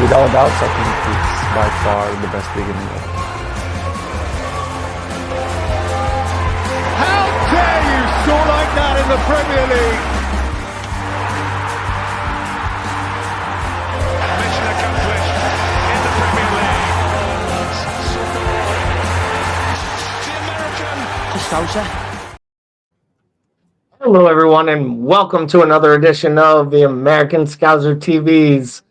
Without doubts, I think it's by far the best league in the world. How dare you score like that in the Premier League? Mission accomplished in the Premier League. The American. Hello, everyone, and welcome to another edition of the American Scouser TV's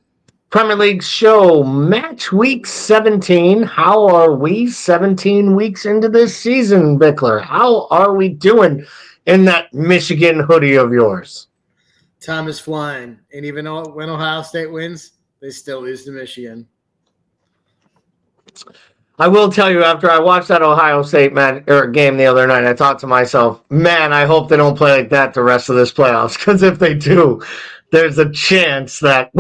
Premier League show, match week 17. How are we 17 weeks into this season, Bickler? How are we doing in that Michigan hoodie of yours? Time is flying, and even though when Ohio State wins, they still lose to Michigan. I will tell you, after I watched that Ohio State game the other night, I thought to myself, man, I hope they don't play like that the rest of this playoffs, because if they do, there's a chance that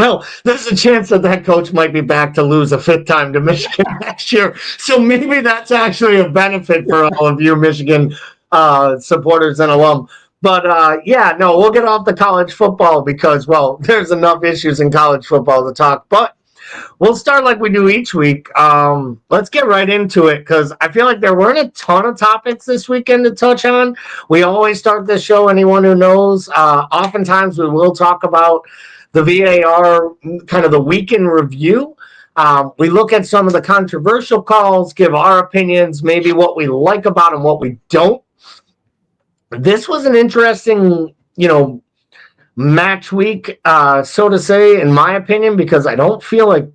coach might be back to lose a fifth time to Michigan next year. So maybe that's actually a benefit for all of you Michigan supporters and alum. But, we'll get off the college football because, well, there's enough issues in college football to talk. But we'll start like we do each week. Let's get right into it because I feel like there weren't a ton of topics this weekend to touch on. We always start this show, anyone who knows. Oftentimes we will talk about the VAR, kind of the weekend review. We look at some of the controversial calls, give our opinions, maybe what we like about them, what we don't. This was an interesting, match week, so to say, in my opinion, because I don't feel like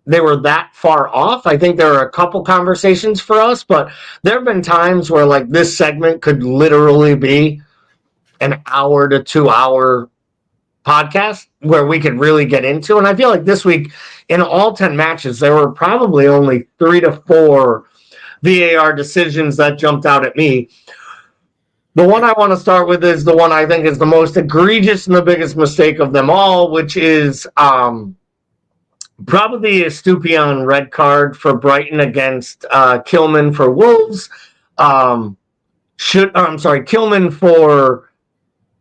they were that far off. I think there are a couple conversations for us, but there have been times where like this segment could literally be an hour to 2 hour podcast where we could really get into. And I feel like this week in all 10 matches, there were probably only 3 to 4 VAR decisions that jumped out at me. The one I want to start with is the one I think is the most egregious and the biggest mistake of them all, which is probably the Estupian red card for Brighton against Kilman for Wolves. Kilman for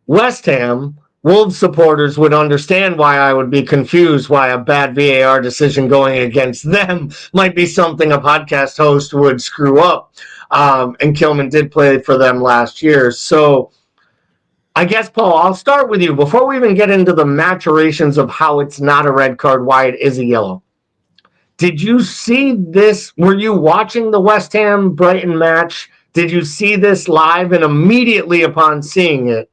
West Ham. Wolves supporters would understand why I would be confused why a bad VAR decision going against them might be something a podcast host would screw up. And Kilman did play for them last year. So I guess, Paul, I'll start with you. Before we even get into the maturations of how it's not a red card, why it is a yellow. Did you see this? Were you watching the West Ham-Brighton match? Did you see this live? And immediately upon seeing it,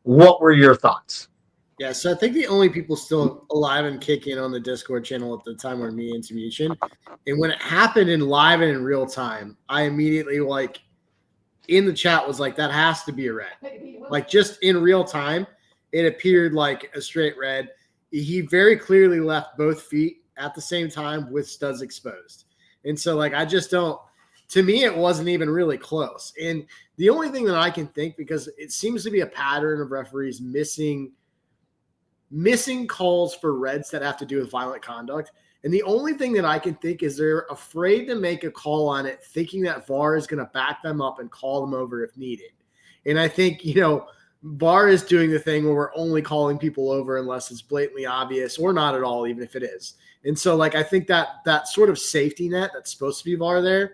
what were your thoughts? Yeah, so I think the only people still alive and kicking on the Discord channel at the time were me and Tamishan. And when it happened in live and in real time, I immediately, in the chat was like, that has to be a red. Like, just in real time, it appeared like a straight red. He very clearly left both feet at the same time with studs exposed. And so, I just don't – to me, it wasn't even really close. And the only thing that I can think, because it seems to be a pattern of referees missing calls for reds that have to do with violent conduct. And the only thing that I can think is they're afraid to make a call on it, thinking that VAR is going to back them up and call them over if needed. And I think, VAR is doing the thing where we're only calling people over unless it's blatantly obvious or not at all, even if it is. And so, I think that sort of safety net that's supposed to be VAR there,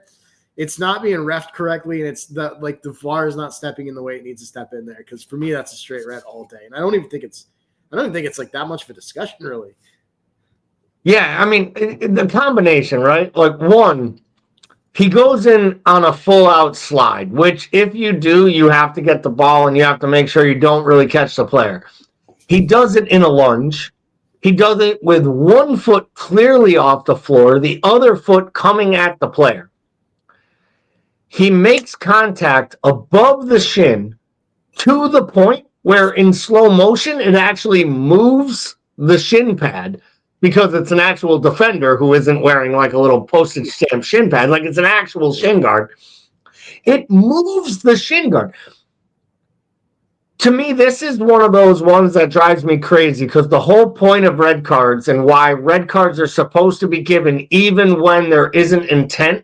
it's not being reffed correctly, and it's the VAR is not stepping in the way it needs to step in there. Because for me, that's a straight red all day. And I don't even think it's that much of a discussion, really. Yeah, I mean, the combination, right? One, he goes in on a full-out slide, which if you do, you have to get the ball and you have to make sure you don't really catch the player. He does it in a lunge. He does it with one foot clearly off the floor, the other foot coming at the player. He makes contact above the shin to the point where in slow motion, it actually moves the shin pad because it's an actual defender who isn't wearing a little postage stamp shin pad. It's an actual shin guard. It moves the shin guard. To me, this is one of those ones that drives me crazy because the whole point of red cards and why red cards are supposed to be given even when there isn't intent,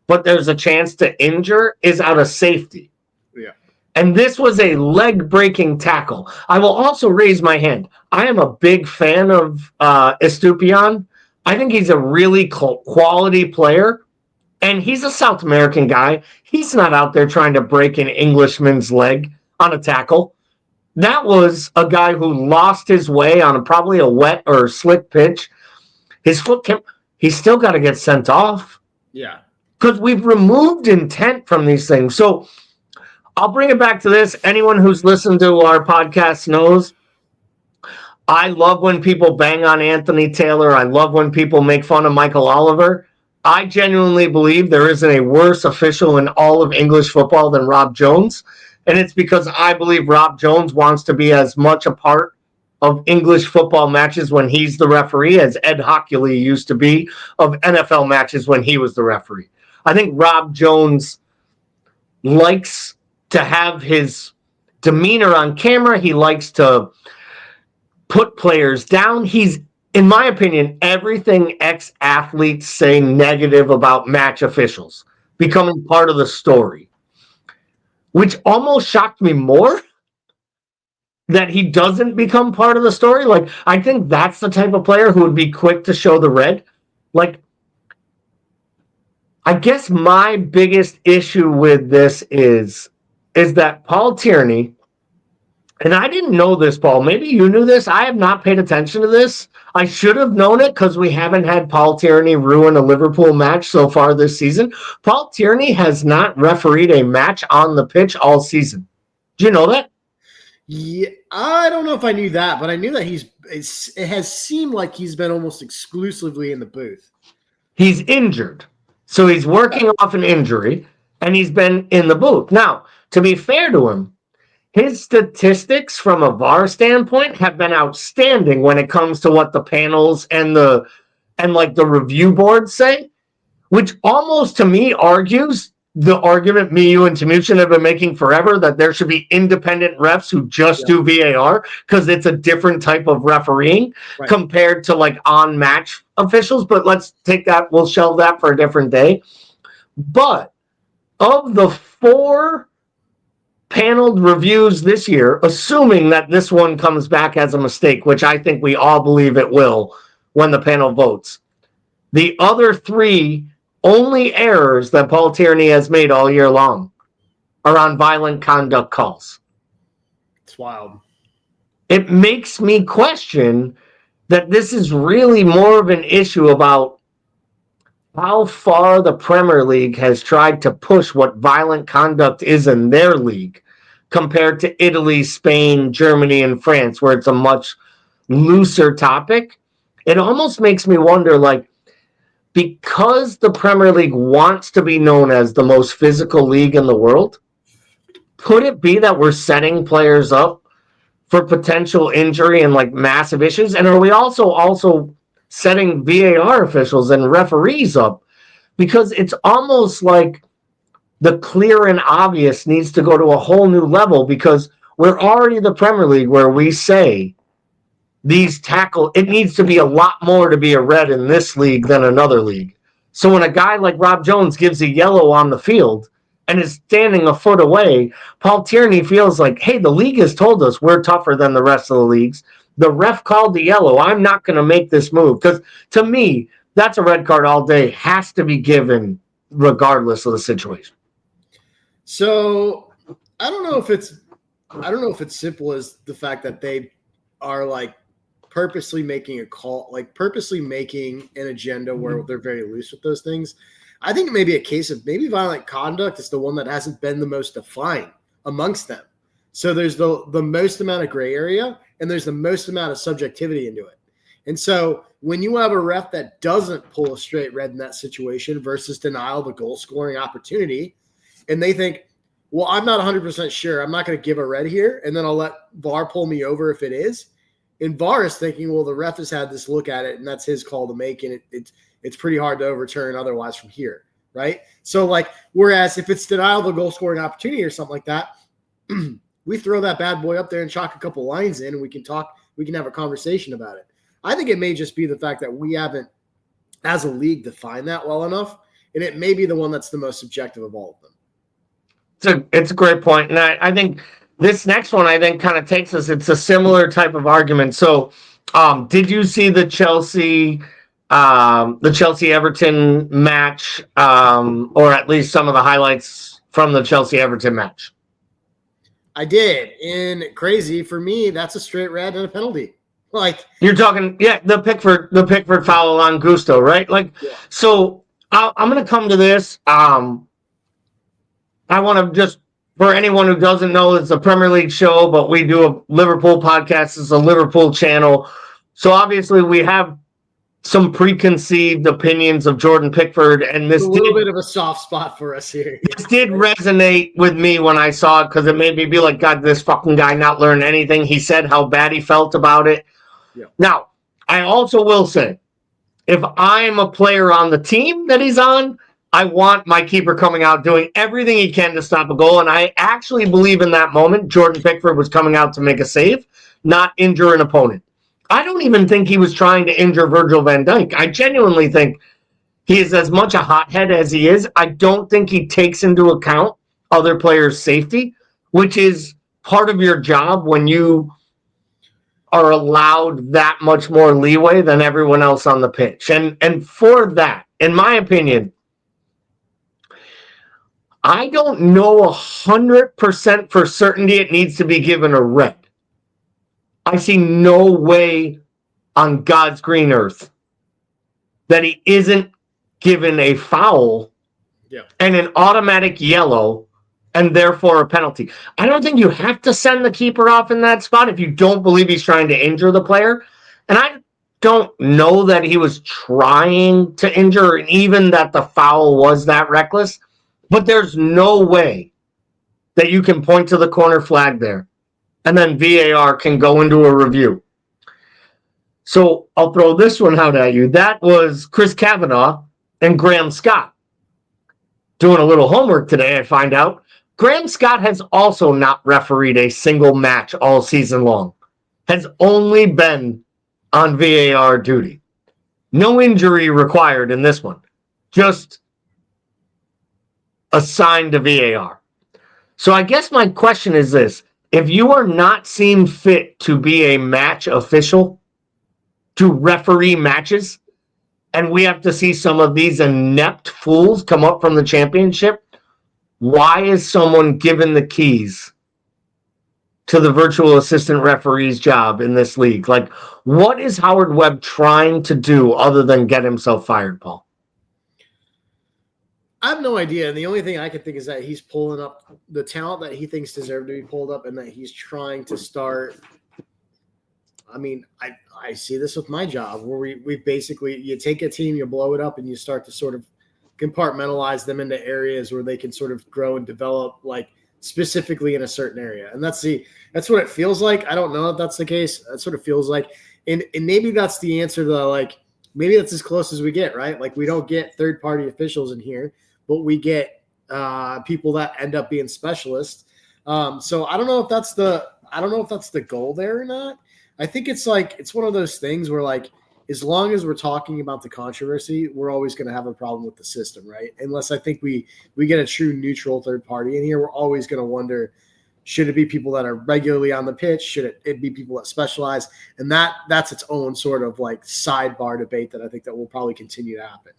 but there's a chance to injure, is out of safety. Yeah. And this was a leg-breaking tackle. I will also raise my hand. I am a big fan of Estupian. I think he's a really quality player, and he's a South American guy. He's not out there trying to break an Englishman's leg on a tackle. That was a guy who lost his way on probably a wet or slick pitch. His foot he's still got to get sent off. Yeah. Because we've removed intent from these things. So I'll bring it back to this. Anyone who's listened to our podcast knows I love when people bang on Anthony Taylor. I love when people make fun of Michael Oliver. I genuinely believe there isn't a worse official in all of English football than Rob Jones. And it's because I believe Rob Jones wants to be as much a part of English football matches when he's the referee as Ed Hockley used to be of NFL matches when he was the referee. I think Rob Jones likes to have his demeanor on camera. He likes to put players down. He's, in my opinion, everything ex-athletes say negative about match officials becoming part of the story, which almost shocked me more that he doesn't become part of the story. Like, I think that's the type of player who would be quick to show the red. Like, I guess my biggest issue with this is that Paul Tierney, and I didn't know this, Paul. Maybe you knew this. I have not paid attention to this. I should have known it because we haven't had Paul Tierney ruin a Liverpool match so far this season. Paul Tierney has not refereed a match on the pitch all season. Do you know that? Yeah, I don't know if I knew that, but I knew that it has seemed like he's been almost exclusively in the booth. He's injured. So he's working off an injury, and he's been in the booth. Now, to be fair to him, his statistics from a VAR standpoint have been outstanding when it comes to what the panels and the review boards say, which almost to me argues the argument me, you, and Tamushin have been making forever that there should be independent refs who just do VAR because it's a different type of refereeing compared to like on-match officials. But let's take that. We'll shelve that for a different day. But of the 4 paneled reviews this year, assuming that this one comes back as a mistake, which I think we all believe it will when the panel votes, the other 3 only errors that Paul Tierney has made all year long are on violent conduct calls. It's wild. It makes me question that this is really more of an issue about how far the Premier League has tried to push what violent conduct is in their league compared to Italy, Spain, Germany, and France, where it's a much looser topic. It almost makes me wonder, like, because the Premier League wants to be known as the most physical league in the world, could it be that we're setting players up for potential injury and like massive issues? And are we also setting VAR officials and referees up? Because it's almost like the clear and obvious needs to go to a whole new level, because we're already the Premier League where we say these it needs to be a lot more to be a red in this league than another league. So when a guy like Rob Jones gives a yellow on the field and is standing a foot away, Paul Tierney feels like, hey, the league has told us we're tougher than the rest of the leagues. The ref called the yellow. I'm not going to make this move. Because to me, that's a red card all day. Has to be given regardless of the situation. So I don't know if it's simple as the fact that they are like purposely making a call, like purposely making an agenda where they're very loose with those things. I think it may be a case of maybe violent conduct is the one that hasn't been the most defined amongst them. So there's the most amount of gray area and there's the most amount of subjectivity into it. And so when you have a ref that doesn't pull a straight red in that situation versus denial of a goal scoring opportunity, and they think, well, I'm not 100% sure, I'm not going to give a red here, and then I'll let VAR pull me over if it is. And VAR is thinking, well, the ref has had this look at it, and that's his call to make, and it's pretty hard to overturn otherwise from here, right? So, like, whereas if it's denial of a goal-scoring opportunity or something like that, we throw that bad boy up there and chalk a couple lines in, and we can have a conversation about it. I think it may just be the fact that we haven't, as a league, defined that well enough, and it may be the one that's the most subjective of all of them. It's a great point, and I think this next one, I think, kind of takes us. It's a similar type of argument. So, did you see the Chelsea the Chelsea-Everton match, or at least some of the highlights from the Chelsea-Everton match? I did. And crazy for me, that's a straight red and a penalty. Like, you're talking, the Pickford foul on Gusto, right? Like, so I'm going to come to this. I want to just, for anyone who doesn't know, it's a Premier League show, but we do a Liverpool podcast. It's a Liverpool channel. So obviously we have some preconceived opinions of Jordan Pickford, and this a little bit of a soft spot for us here. This did resonate with me when I saw it, because it made me be like, God, this fucking guy not learn anything. He said how bad he felt about it. Yeah. Now, I also will say, if I'm a player on the team that he's on, I want my keeper coming out doing everything he can to stop a goal. And I actually believe in that moment, Jordan Pickford was coming out to make a save, not injure an opponent. I don't even think he was trying to injure Virgil van Dijk. I genuinely think he is as much a hothead as he is. I don't think he takes into account other players' safety, which is part of your job when you are allowed that much more leeway than everyone else on the pitch. And for that, in my opinion, I don't know 100% for certainty it needs to be given a red. I see no way on God's green earth that he isn't given a foul and an automatic yellow and therefore a penalty. I don't think you have to send the keeper off in that spot if you don't believe he's trying to injure the player. And I don't know that he was trying to injure, and even that the foul was that reckless. But there's no way that you can point to the corner flag there and then VAR can go into a review. So I'll throw this one out at you. That was Chris Kavanagh and Graham Scott. Doing a little homework today, I find out Graham Scott has also not refereed a single match all season long. Has only been on VAR duty. No injury required in this one. Just assigned to VAR. So I guess my question is this. If you are not seen fit to be a match official, to referee matches, and we have to see some of these inept fools come up from the championship, why is someone given the keys to the virtual assistant referee's job in this league? Like, what is Howard Webb trying to do other than get himself fired, Paul? I have no idea. And the only thing I can think is that he's pulling up the talent that he thinks deserve to be pulled up, and that he's trying to start. I mean, I see this with my job where we basically, you take a team, you blow it up, and you start to sort of compartmentalize them into areas where they can sort of grow and develop, like specifically in a certain area. And that's what it feels like. I don't know if that's the case. That's what it feels like. And maybe that's the answer to, like, maybe that's as close as we get, right? Like, we don't get third-party officials in here, but we get people that end up being specialists. So I don't know if that's the goal there or not. I think it's one of those things where, like, as long as we're talking about the controversy, we're always going to have a problem with the system, right? Unless I think we get a true neutral third party in here, we're always going to wonder, should it be people that are regularly on the pitch? Should it be people that specialize? And that's its own sort of like sidebar debate that I think that will probably continue to happen.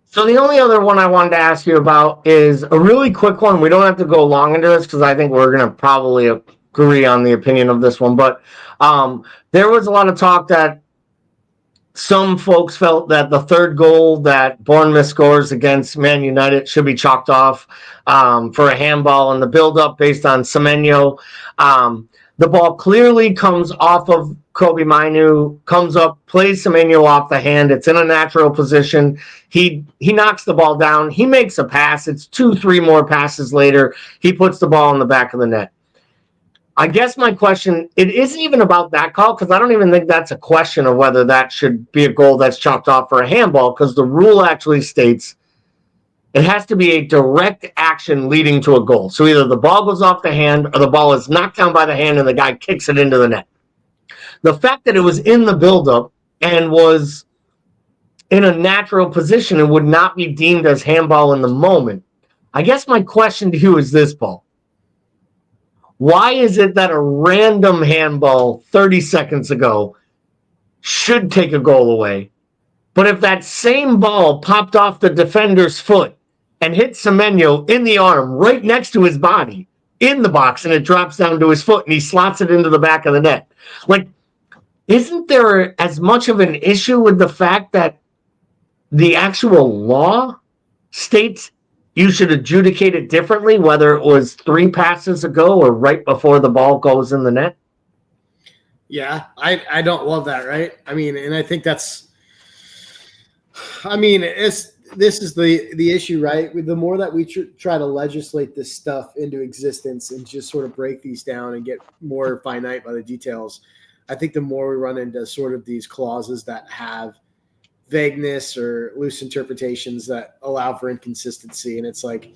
So the only other one I wanted to ask you about is a really quick one. We don't have to go long into this because I think we're going to probably agree on the opinion of this one. But there was a lot of talk that some folks felt that the third goal that Bournemouth scores against Man United should be chalked off for a handball in the build-up based on Semenyo. The ball clearly comes off of Kobe Mainu, comes up, plays Semenyo off the hand. It's in a natural position. He knocks the ball down. He makes a pass. It's 2-3 more passes later. He puts the ball in the back of the net. I guess my question, it isn't even about that call, because I don't even think that's a question of whether that should be a goal that's chalked off for a handball, because the rule actually states it has to be a direct action leading to a goal. So either the ball goes off the hand or the ball is knocked down by the hand and the guy kicks it into the net. The fact that it was in the buildup and was in a natural position and would not be deemed as handball in the moment, I guess my question to you is this, Paul. Why is it that a random handball 30 seconds ago should take a goal away, But if that same ball popped off the defender's foot and hit Semenyo in the arm right next to his body in the box and it drops down to his foot and he slots it into the back of the net, like, isn't there as much of an issue with the fact that the actual law states you should adjudicate it differently, whether it was 3 passes ago or right before the ball goes in the net? Yeah, I don't love that, right? I mean, and I think this is the issue, right? The more that we try to legislate this stuff into existence and just sort of break these down and get more finite by the details, I think the more we run into sort of these clauses that have vagueness or loose interpretations that allow for inconsistency. And it's like,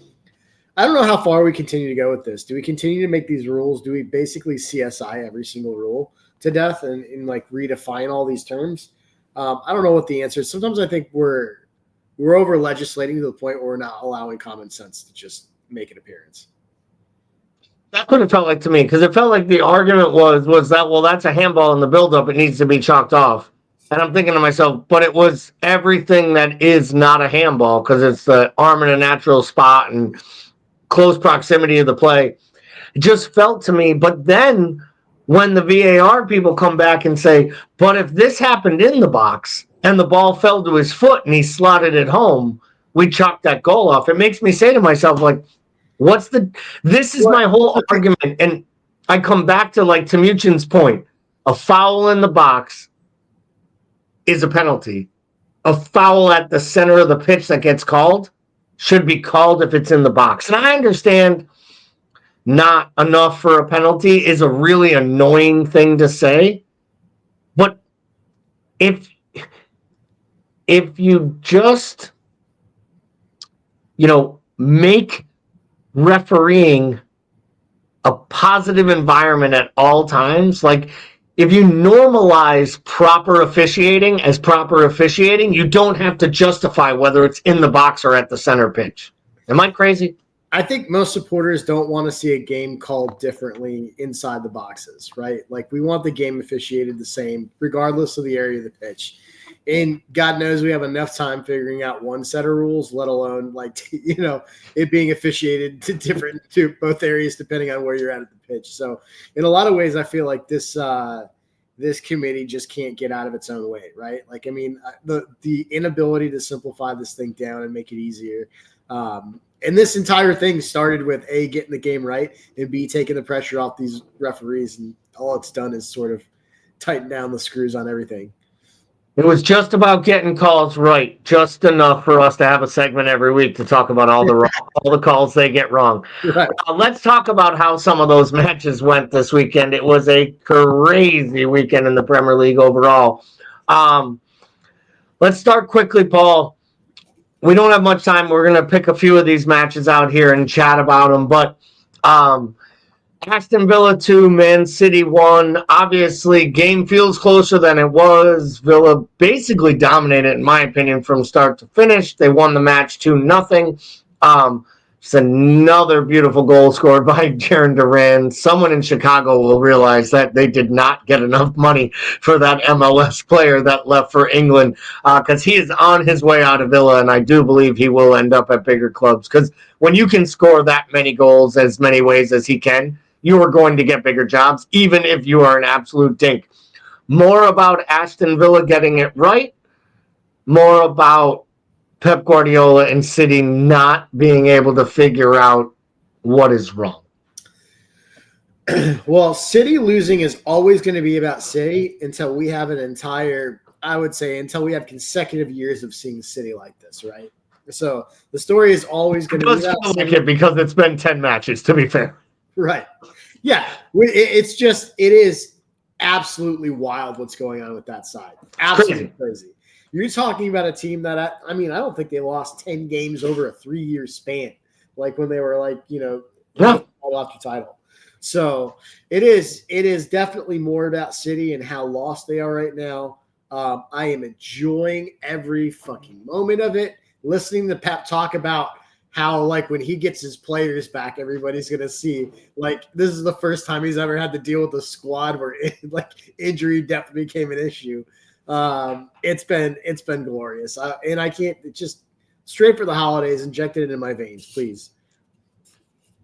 I don't know how far we continue to go with this. Do we continue to make these rules? Do we basically CSI every single rule to death and like redefine all these terms? I don't know what the answer is. Sometimes I think we're over legislating to the point where we're not allowing common sense to just make an appearance. That's what it felt like to me, because it felt like the argument was that, well, that's a handball in the buildup. It needs to be chalked off. And I'm thinking to myself, but it was everything that is not a handball, because it's the arm in a natural spot and close proximity of the play. It just felt to me. But then when the VAR people come back and say, but if this happened in the box and the ball fell to his foot and he slotted it home, we chalked that goal off. It makes me say to myself, like, this is my whole argument. And I come back to, like, Timuchin's point. A foul in the box is a penalty. A foul at the center of the pitch that gets called should be called if it's in the box. And I understand not enough for a penalty is a really annoying thing to say. But if you just, make refereeing a positive environment at all times, like if you normalize proper officiating as proper officiating, you don't have to justify whether it's in the box or at the center pitch. Am I crazy? I think most supporters don't want to see a game called differently inside the boxes, right? Like, we want the game officiated the same, regardless of the area of the pitch. And God knows we have enough time figuring out one set of rules, let alone, like, it being officiated to both areas depending on where you're at the pitch. So in a lot of ways, I feel like this committee just can't get out of its own way, right? Like, I mean, the inability to simplify this thing down and make it easier. And this entire thing started with A, getting the game right, and B, taking the pressure off these referees. And all it's done is sort of tighten down the screws on everything. It was just about getting calls right, just enough for us to have a segment every week to talk about all the calls they get wrong. Right. Let's talk about how some of those matches went this weekend. It was a crazy weekend in the Premier League overall. Let's start quickly, Paul. We don't have much time. We're going to pick a few of these matches out here and chat about them. But Aston Villa 2, Man City 1. Obviously, game feels closer than it was. Villa basically dominated, in my opinion, from start to finish. They won the match 2-0. Just another beautiful goal scored by Jaron Duran. Someone in Chicago will realize that they did not get enough money for that MLS player that left for England, because he is on his way out of Villa, and I do believe he will end up at bigger clubs. Because when you can score that many goals as many ways as he can, you are going to get bigger jobs, even if you are an absolute dink. More about Aston Villa getting it right, more about Pep Guardiola and City not being able to figure out what is wrong. Well, City losing is always going to be about City until we have until we have consecutive years of seeing City like this, right? So the story is always going to be about City. Like it because it's been 10 matches, to be fair. Right. Yeah. It is absolutely wild what's going on with that side. Absolutely crazy. You're talking about a team that, I don't think they lost 10 games over a 3-year span, like when they were after title. So it is definitely more about City and how lost they are right now. I am enjoying every fucking moment of it. Listening to Pep talk about how, like, when he gets his players back, everybody's going to see, like, this is the first time he's ever had to deal with a squad where, like, injury depth became an issue. It's been glorious. And I can't just straight for the holidays, inject it into my veins, please.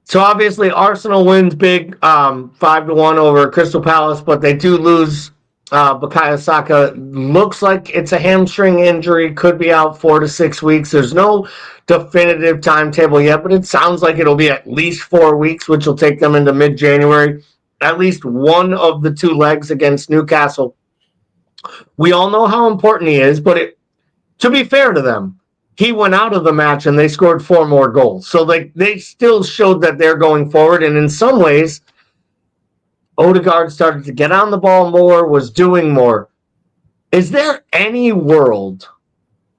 So obviously Arsenal wins big, 5-1 over Crystal Palace, but they do lose Bukayo Saka. Looks like it's a hamstring injury, could be out 4 to 6 weeks. There's no definitive timetable yet, but it sounds like it'll be at least 4 weeks, which will take them into mid-January. At least one of the 2 legs against Newcastle. We all know how important he is, but to be fair to them, he went out of the match and they scored 4 more goals. So they still showed that they're going forward. And in some ways, Odegaard started to get on the ball more, was doing more. Is there any world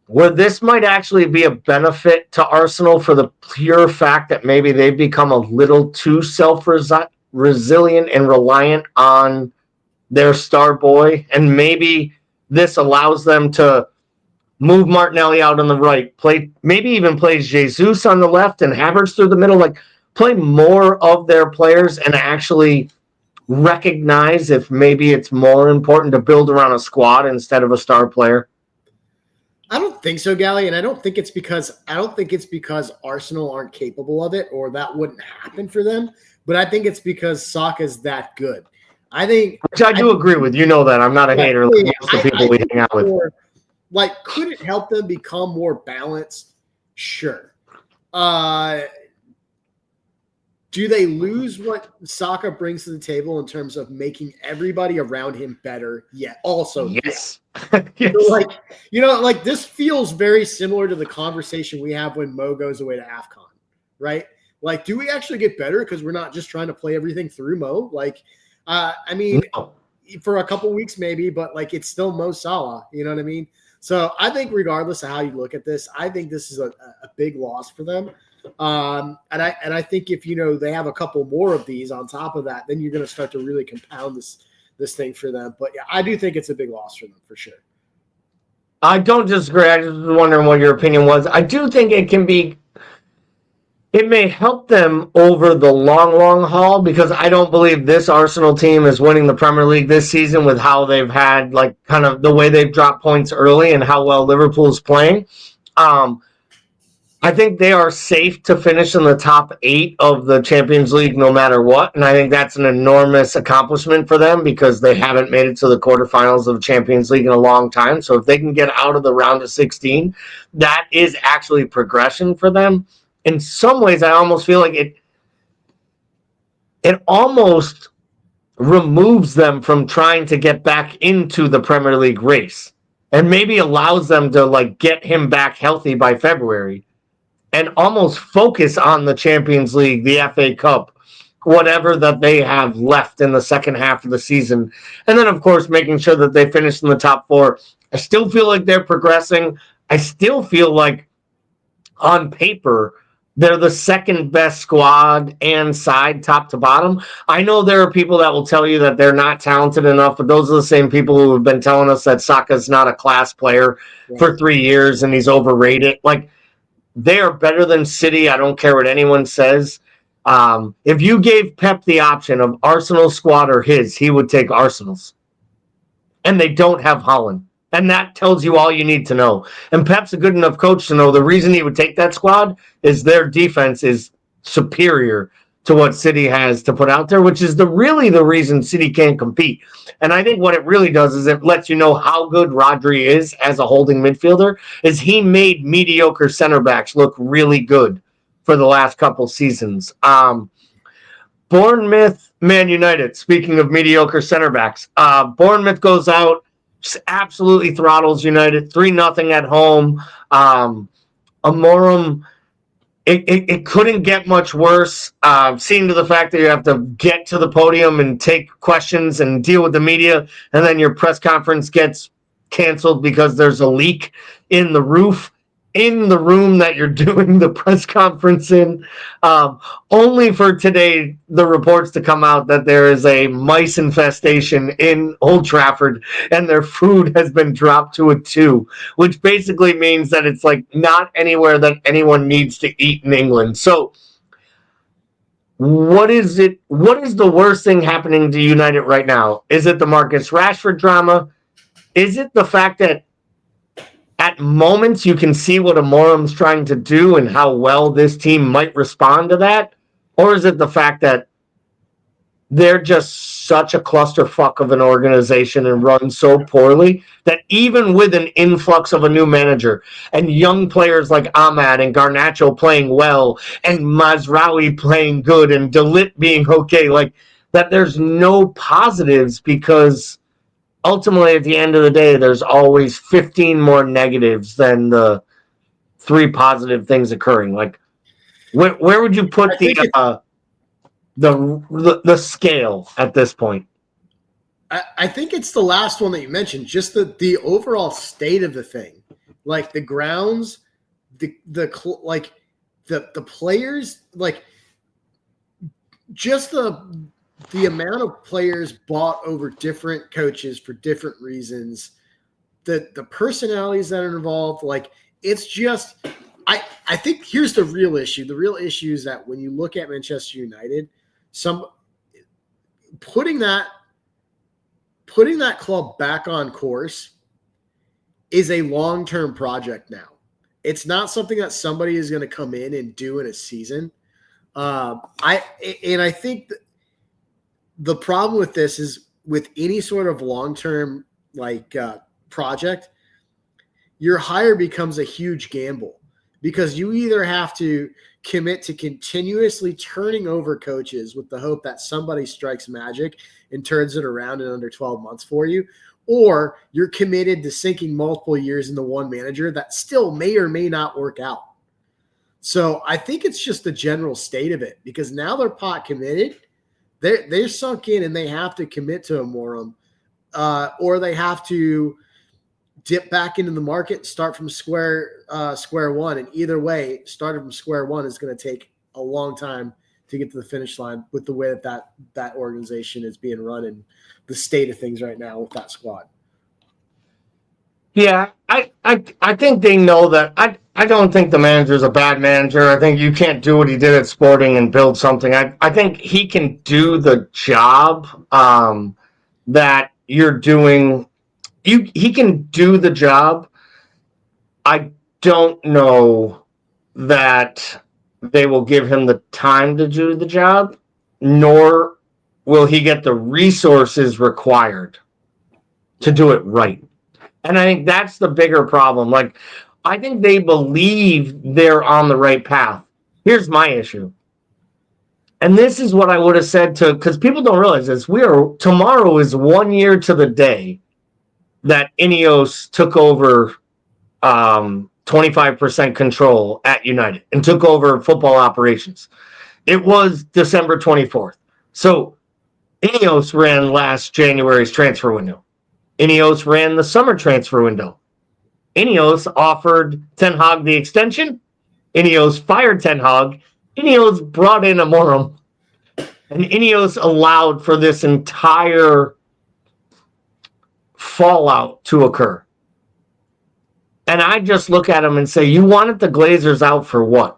where this might actually be a benefit to Arsenal for the pure fact that maybe they've become a little too self-resilient and reliant on their star boy? And maybe this allows them to move Martinelli out on the right, maybe even play Jesus on the left and Havertz through the middle, like play more of their players and actually recognize if maybe it's more important to build around a squad instead of a star player? I don't think so, Gally, and I don't think it's because Arsenal aren't capable of it or that wouldn't happen for them, but I think it's because Saka's that good. Which I do agree with. You know that. I'm not a hater like most of the people we hang out with. Like, could it help them become more balanced? Sure. Do they lose what Saka brings to the table in terms of making everybody around him better? Yeah. Also, yes. Yes. So this feels very similar to the conversation we have when Mo goes away to AFCON, right? Like, do we actually get better because we're not just trying to play everything through Mo? Like, no. For a couple weeks maybe, but it's still Mo Salah. You know what I mean? So I think regardless of how you look at this, I think this is a big loss for them. And I think if they have a couple more of these on top of that, then you're going to start to really compound this thing for them. But yeah, I do think it's a big loss for them for sure. I don't disagree. I just was wondering what your opinion was. I do think it may help them over the long haul, because I don't believe this Arsenal team is winning the Premier League this season with how they've had, kind of the way they've dropped points early and how well Liverpool's playing. I think they are safe to finish in the top 8 of the Champions League no matter what, and I think that's an enormous accomplishment for them because they haven't made it to the quarterfinals of the Champions League in a long time. So if they can get out of the round of 16, that is actually progression for them. In some ways, I almost feel like it almost removes them from trying to get back into the Premier League race, and maybe allows them to get him back healthy by February and almost focus on the Champions League, the FA Cup, whatever that they have left in the second half of the season. And then, of course, making sure that they finish in the top 4. I still feel like they're progressing. I still feel like on paper, they're the second best squad and side, top to bottom. I know there are people that will tell you that they're not talented enough, but those are the same people who have been telling us that Saka's not a class player for 3 years and he's overrated. They are better than City. I don't care what anyone says. If you gave Pep the option of Arsenal's squad or his, he would take Arsenal's. And they don't have Haaland. And that tells you all you need to know. And Pep's a good enough coach to know the reason he would take that squad is their defense is superior to what City has to put out there, which is really the reason City can't compete. And I think what it really does is it lets you know how good Rodri is as a holding midfielder, is he made mediocre center backs look really good for the last couple seasons. Bournemouth, Man United, speaking of mediocre center backs, Bournemouth goes out, just absolutely throttles United, 3-0 at home. Amorim, it couldn't get much worse. Seeing to the fact that you have to get to the podium and take questions and deal with the media, and then your press conference gets canceled because there's a leak in the roof in the room that you're doing the press conference in, only for today the reports to come out that there is a mice infestation in Old Trafford and their food has been dropped to a 2, which basically means that it's not anywhere that anyone needs to eat in England. So what is the worst thing happening to United right now? Is it the Marcus Rashford drama? Is it the fact that at moments you can see what Amorum's trying to do and how well this team might respond to that? Or is it the fact that they're just such a clusterfuck of an organization and run so poorly that even with an influx of a new manager and young players like Ahmad and Garnacho playing well and Mazraoui playing good and Dalit being okay, like that there's no positives because ultimately at the end of the day, there's always 15 more negatives than the 3 positive things occurring. Like where would you put the scale at this point? I think it's the last one that you mentioned, just the overall state of the thing, like the grounds, the players, like just the amount of players bought over different coaches for different reasons, the personalities that are involved, like it's just I think here's the real issue. The real issue is that when you look at Manchester United, putting that club back on course is a long-term project now. It's not something that somebody is going to come in and do in a season. I think the problem with this is with any sort of long-term project, your hire becomes a huge gamble because you either have to commit to continuously turning over coaches with the hope that somebody strikes magic and turns it around in under 12 months for you, or you're committed to sinking multiple years into one manager that still may or may not work out. So I think it's just the general state of it because now they're pot committed. They're sunk in and they have to commit to Amorim, or they have to dip back into the market, start from square one. And either way, starting from square one is going to take a long time to get to the finish line with the way that organization is being run and the state of things right now with that squad. Yeah, I think they know that. I don't think the manager's a bad manager. I think you can't do what he did at Sporting and build something. I think he can do the job that you're doing. He can do the job. I don't know that they will give him the time to do the job, nor will he get the resources required to do it right. And I think that's the bigger problem. Like, I think they believe they're on the right path. Here's my issue. And this is what I would have said because people don't realize this. Tomorrow is 1 year to the day that Ineos took over 25% control at United and took over football operations. It was December 24th. So Ineos ran last January's transfer window. Ineos ran the summer transfer window. Ineos offered Ten Hag the extension. Ineos fired Ten Hag. Ineos brought in Amorim. And Ineos allowed for this entire fallout to occur. And I just look at them and say, you wanted the Glazers out for what?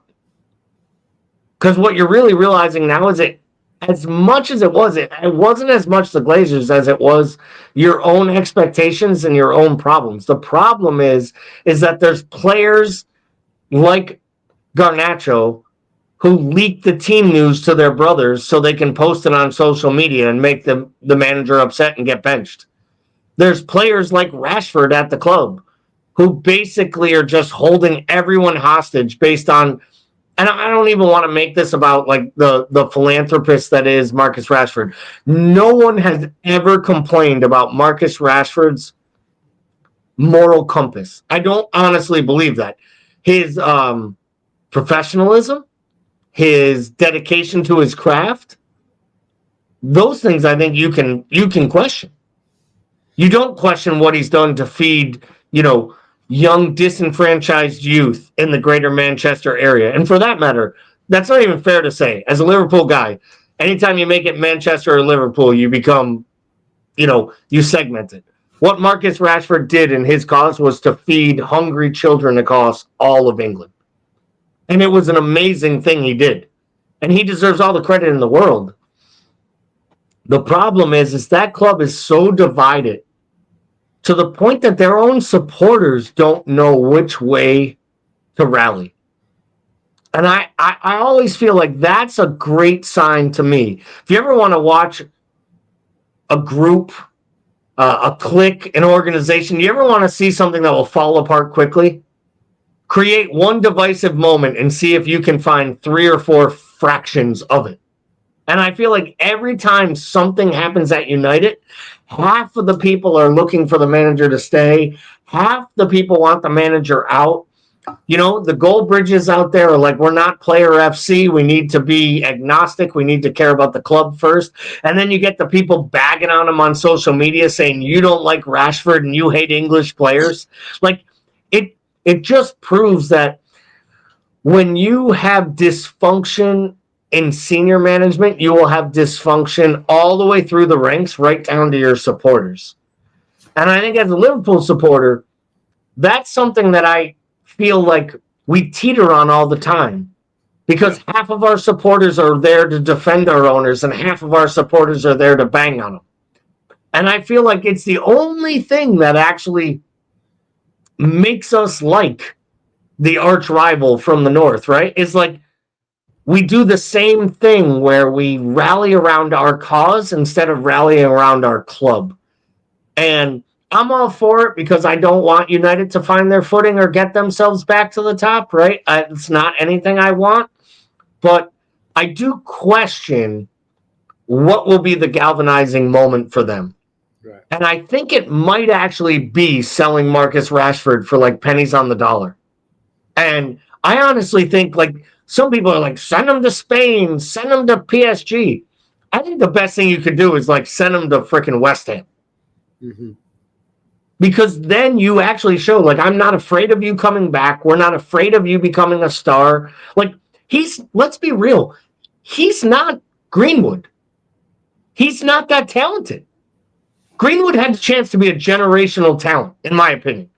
Because what you're really realizing now is as much as it wasn't as much the Glazers as it was your own expectations and your own problems. The problem is that there's players like Garnacho who leak the team news to their brothers so they can post it on social media and make the manager upset and get benched. There's players like Rashford at the club who basically are just holding everyone hostage based on, and I don't even want to make this about like the philanthropist that is Marcus Rashford. No one has ever complained about Marcus Rashford's moral compass. I don't honestly believe that. His professionalism, his dedication to his craft, those things I think you can question. You don't question what he's done to feed, young disenfranchised youth in the greater Manchester area. And for that matter, that's not even fair to say. As a Liverpool guy, anytime you make it Manchester or Liverpool, you become, you segment it. What Marcus Rashford did in his cause was to feed hungry children across all of England. And it was an amazing thing he did. And he deserves all the credit in the world. The problem is that club is so divided to the point that their own supporters don't know which way to rally. And I always feel like that's a great sign to me. If you ever want to watch a group, a clique, an organization, you ever want to see something that will fall apart quickly? Create one divisive moment and see if you can find 3 or 4 fractions of it. And I feel like every time something happens at United, half of the people are looking for the manager to stay. Half the people want the manager out. You know, the goal bridges out there are like, we're not player FC. We need to be agnostic. We need to care about the club first. And then you get the people bagging on them on social media saying you don't like Rashford and you hate English players. Like, it just proves that when you have dysfunction in senior management, you will have dysfunction all the way through the ranks, right down to your supporters. And I think as a Liverpool supporter, that's something that I feel like we teeter on all the time, because half of our supporters are there to defend our owners and half of our supporters are there to bang on them. And I feel like it's the only thing that actually makes us like the arch rival from the north, right? Is like we do the same thing where we rally around our cause instead of rallying around our club. And I'm all for it because I don't want United to find their footing or get themselves back to the top, right? It's not anything I want, but I do question what will be the galvanizing moment for them. Right. And I think it might actually be selling Marcus Rashford for like pennies on the dollar. And I honestly think, like, some people are like, send him to Spain, send him to PSG. I think the best thing you could do is like send him to freaking West Ham. Mm-hmm. Because then you actually show, like, I'm not afraid of you coming back. We're not afraid of you becoming a star. Like, let's be real, he's not Greenwood. He's not that talented. Greenwood had the chance to be a generational talent, in my opinion.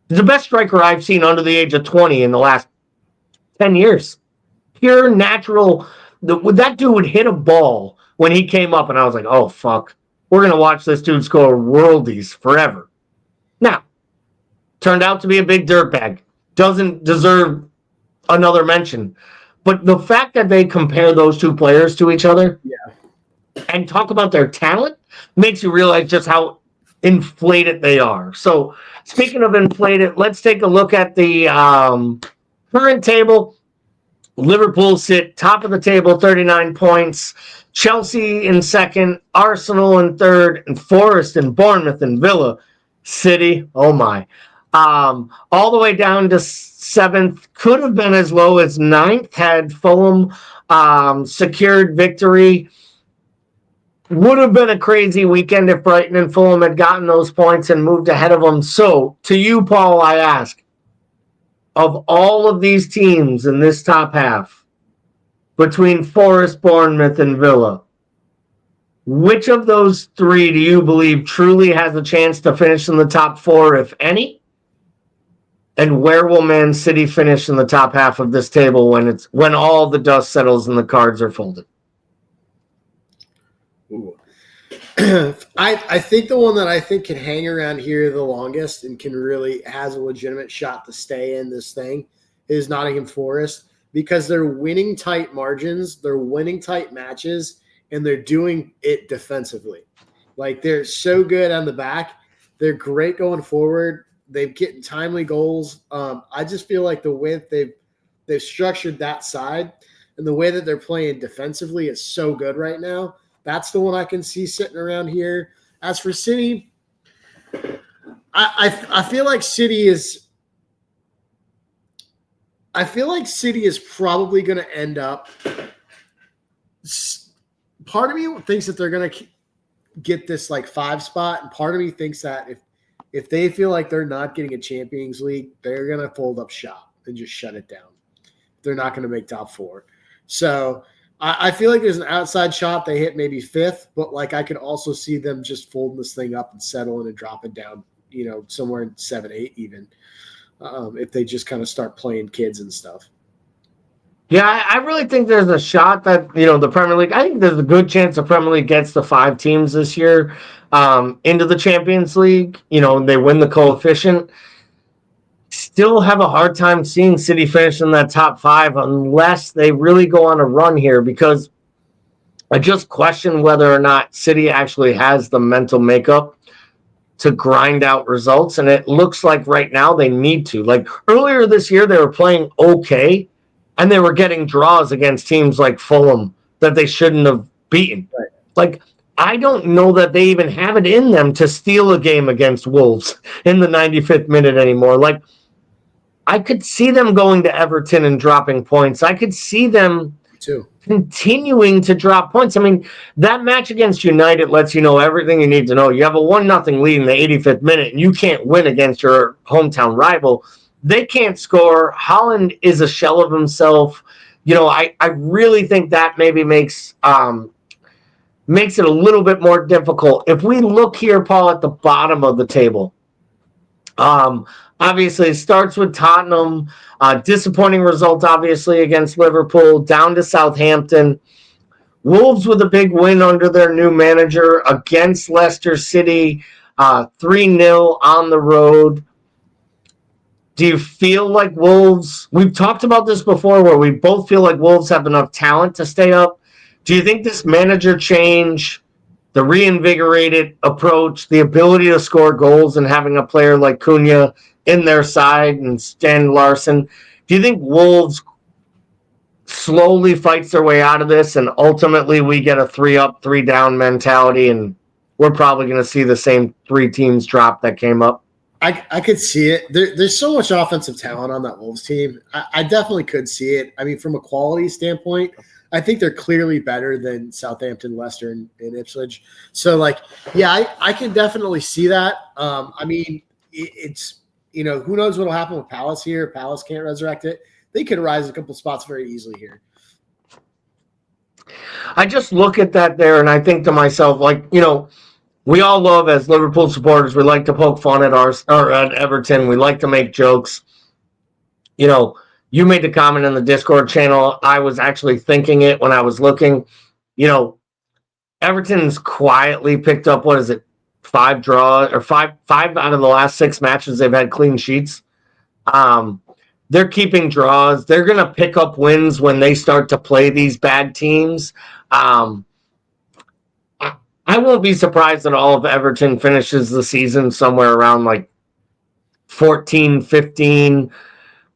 He's the best striker I've seen under the age of 20 in the last 10 years. Pure natural. That dude would hit a ball when he came up, and I was like, oh, fuck. We're going to watch this dude score worldies forever. Now, turned out to be a big dirtbag. Doesn't deserve another mention. But the fact that they compare those two players to each other and talk about their talent makes you realize just how inflated they are. So, speaking of inflated, let's take a look at the current table. Liverpool sit top of the table, 39 points. Chelsea in second, Arsenal in third, and Forest and Bournemouth and Villa City. Oh my. All the way down to seventh. Could have been as low as ninth had Fulham secured victory. Would have been a crazy weekend if Brighton and Fulham had gotten those points and moved ahead of them. So, to you, Paul, I ask, of all of these teams in this top half, between Forest, Bournemouth, and Villa, which of those three do you believe truly has a chance to finish in the top 4, if any? And where will Man City finish in the top half of this table when all the dust settles and the cards are folded? Ooh. I think the one that I think can hang around here the longest and can really has a legitimate shot to stay in this thing is Nottingham Forest, because they're winning tight margins, they're winning tight matches, and they're doing it defensively. Like, they're so good on the back. They're great going forward. They've getting timely goals. I just feel like the way that they've structured that side and the way that they're playing defensively is so good right now. That's the one I can see sitting around here. As for City, I feel like City is probably going to end up. Part of me thinks that they're going to get this like 5 spot, and part of me thinks that if they feel like they're not getting a Champions League, they're going to fold up shop and just shut it down. They're not going to make top 4. So I feel like there's an outside shot they hit maybe 5th, but like I could also see them just folding this thing up and settling and dropping down, somewhere in 7, 8 even, if they just kind of start playing kids and stuff. Yeah, I really think there's a shot that, the Premier League, I think there's a good chance the Premier League gets the 5 teams this year into the Champions League. They win the coefficient. Still have a hard time seeing City finish in that top 5 unless they really go on a run here, because I just question whether or not City actually has the mental makeup to grind out results. And it looks like right now they need to. Like earlier this year, they were playing okay, and they were getting draws against teams like Fulham that they shouldn't have beaten. Right. Like, I don't know that they even have it in them to steal a game against Wolves in the 95th minute anymore. Like, I could see them going to Everton and dropping points. I could see them continuing to drop points. I mean, that match against United lets you know everything you need to know. You have a 1-0 lead in the 85th minute, and you can't win against your hometown rival. They can't score. Holland is a shell of himself. I really think that maybe makes it a little bit more difficult. If we look here, Paul, at the bottom of the table, obviously, it starts with Tottenham. Disappointing result, obviously, against Liverpool. Down to Southampton. Wolves with a big win under their new manager against Leicester City. 3-0 on the road. Do you feel like Wolves... We've talked about this before where we both feel like Wolves have enough talent to stay up. Do you think this manager change, the reinvigorated approach, the ability to score goals, and having a player like Cunha in their side and Stan Larson, do you think Wolves slowly fights their way out of this and ultimately we get a 3-up, 3-down mentality and we're probably going to see the same 3 teams drop that came up? I could see it. There's so much offensive talent on that Wolves team. I definitely could see it. I mean, from a quality standpoint, I think they're clearly better than Southampton, Leicester, and Ipswich. So, I can definitely see that. I mean, it's, who knows what will happen with Palace here. Palace can't resurrect it. They could rise a couple spots very easily here. I just look at that there and I think to myself, we all love, as Liverpool supporters, we like to poke fun at at Everton. We like to make jokes. You made the comment in the Discord channel. I was actually thinking it when I was looking. Everton's quietly picked up, 5 draws, or five out of the last 6 matches they've had clean sheets. They're keeping draws. They're going to pick up wins when they start to play these bad teams. I won't be surprised at all if Everton finishes the season somewhere around 14, 15,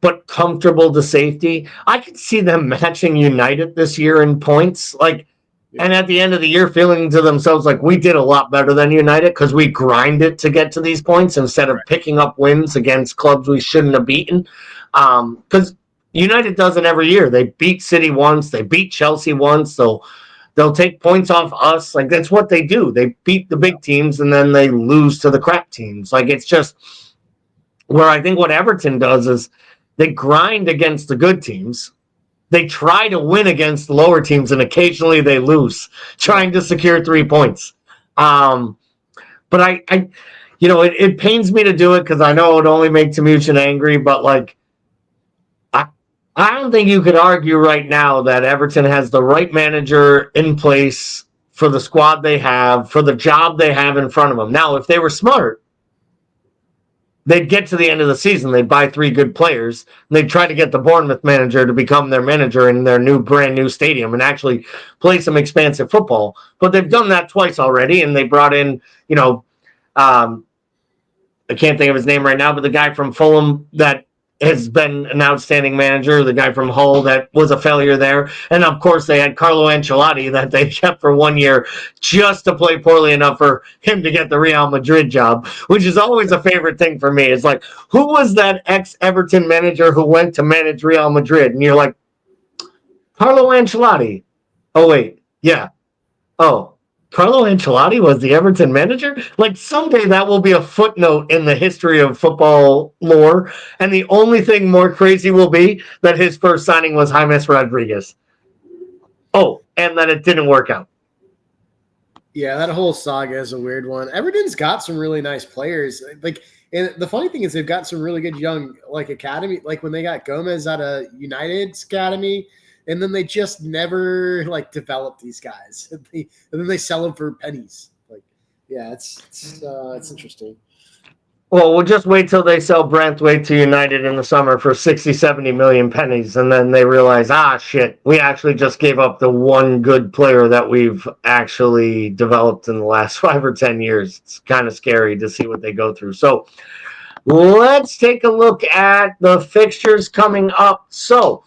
but comfortable to safety. I could see them matching United this year in points. And at the end of the year, feeling to themselves like we did a lot better than United because we grinded to get to these points instead of picking up wins against clubs we shouldn't have beaten. Because United does it every year. They beat City once. They beat Chelsea once. So they'll take points off us. That's what they do. They beat the big teams and then they lose to the crap teams. It's just where I think what Everton does is they grind against the good teams. They try to win against the lower teams, and occasionally they lose, trying to secure 3 points. But it pains me to do it because I know it would only make Timuchin angry. But I don't think you could argue right now that Everton has the right manager in place for the squad they have, for the job they have in front of them. Now, if they were smart, they'd get to the end of the season. They'd buy 3 good players. And they'd try to get the Bournemouth manager to become their manager in their brand new stadium and actually play some expansive football. But they've done that twice already, and they brought in, I can't think of his name right now, but the guy from Fulham that has been an outstanding manager, the guy from Hull that was a failure there. And, of course, they had Carlo Ancelotti that they kept for 1 year just to play poorly enough for him to get the Real Madrid job, which is always a favorite thing for me. It's who was that ex-Everton manager who went to manage Real Madrid? And you're like, Carlo Ancelotti. Oh, wait. Yeah. Oh, Carlo Ancelotti was the Everton manager? Someday that will be a footnote in the history of football lore, and the only thing more crazy will be that his first signing was James Rodriguez. Oh, and that it didn't work out. Yeah, that whole saga is a weird one. Everton's got some really nice players. And the funny thing is they've got some really good young academy. When they got Gomez out of United's academy, and then they just never like develop these guys. And then they sell them for pennies. Like, yeah, it's interesting. Well, we'll just wait till they sell Branthwaite to United in the summer for 60, 70 million pennies, and then they realize, shit, we actually just gave up the one good player that we've actually developed in the last 5 or 10 years. It's kind of scary to see what they go through. So let's take a look at the fixtures coming up. So,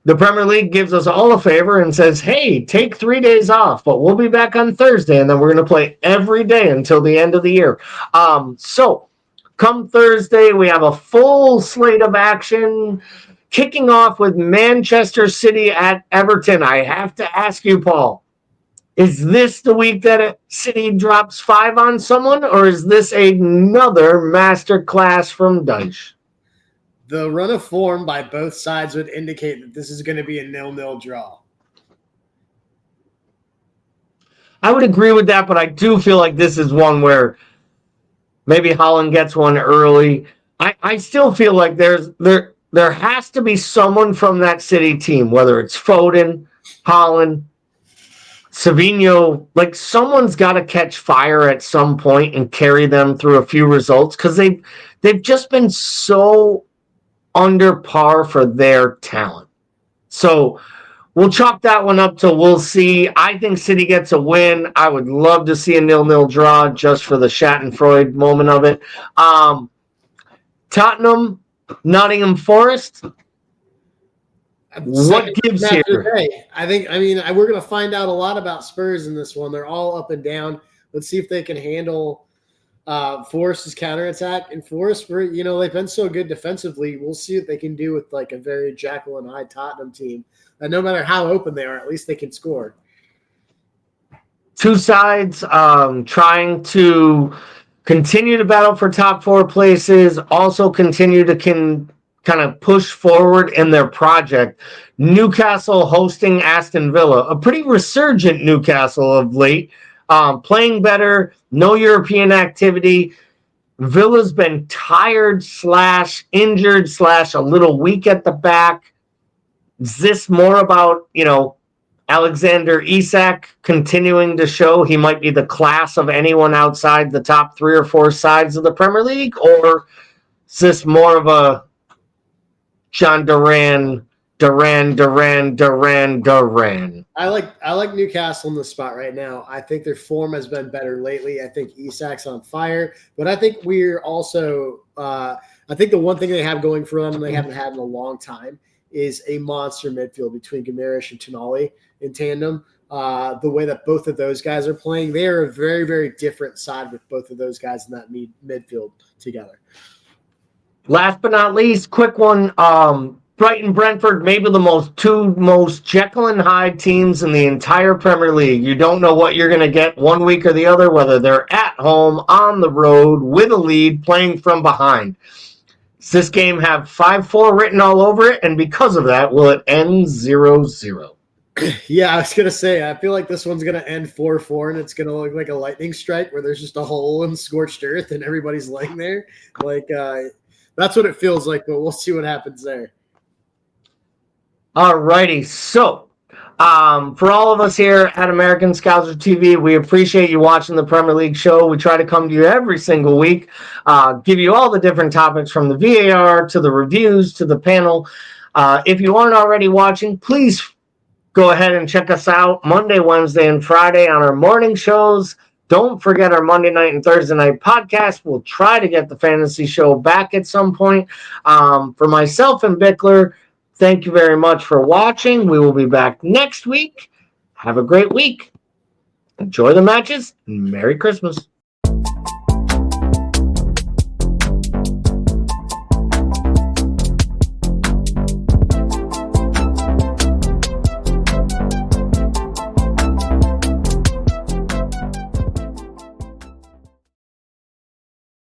the Premier League gives us all a favor and says, hey, take 3 days off, but we'll be back on Thursday, and then we're going to play every day until the end of the year. So come Thursday, we have a full slate of action, kicking off with Manchester City at Everton. I have to ask you, Paul, is this the week that City drops 5 on someone, or is this another masterclass from Dyche? The run of form by both sides would indicate that this is going to be a 0-0 draw. I would agree with that, but I do feel like this is one where maybe Haaland gets one early. I still feel like there has to be someone from that City team, whether it's Foden, Haaland, Savinho, like someone's got to catch fire at some point and carry them through a few results, because they've just been so under par for their talent. So we'll chalk that one up to we'll see. I think City gets a win. I would love to see a 0-0 draw just for the Schadenfreude moment of it. Tottenham, Nottingham Forest. What gives here? We're going to find out a lot about Spurs in this one. They're all up and down. Let's see if they can handle Forest's counterattack. And Forest, they've been so good defensively. We'll see what they can do with like a very Jekyll and Hyde Tottenham team. And no matter how open they are, at least they can score. Two sides trying to continue to battle for top 4 places, also continue to kind of push forward in their project. Newcastle hosting Aston Villa, a pretty resurgent Newcastle of late. Playing better, no European activity. Villa's been tired / injured / a little weak at the back. Is this more about, Alexander Isak continuing to show he might be the class of anyone outside the top 3 or 4 sides of the Premier League? Or is this more of a John Duran? I like Newcastle in the spot right now. I think their form has been better lately. I think Isak's on fire, but I think we're also I think the one thing they have going for them and they haven't had in a long time is a monster midfield between Guimaraes and Tonali in tandem. The way that both of those guys are playing, they are a very, very different side with both of those guys in that midfield together. Last but not least, quick one. Brighton, Brentford, maybe the two most Jekyll and Hyde teams in the entire Premier League. You don't know what you're going to get one week or the other, whether they're at home, on the road, with a lead, playing from behind. Does this game have 5-4 written all over it? And because of that, will it end 0-0? Yeah, I was going to say, I feel like this one's going to end 4-4, and it's going to look like a lightning strike where there's just a hole in scorched earth and everybody's laying there. That's what it feels like, but we'll see what happens there. All righty. So, for all of us here at American Scouser TV, we appreciate you watching the Premier League show. We try to come to you every single week, give you all the different topics from the VAR to the reviews to the panel. If you aren't already watching, please go ahead and check us out Monday, Wednesday, and Friday on our morning shows. Don't forget our Monday night and Thursday night podcast. We'll try to get the fantasy show back at some point. For myself and Bickler, thank you very much for watching. We will be back next week. Have a great week. Enjoy the matches. Merry Christmas.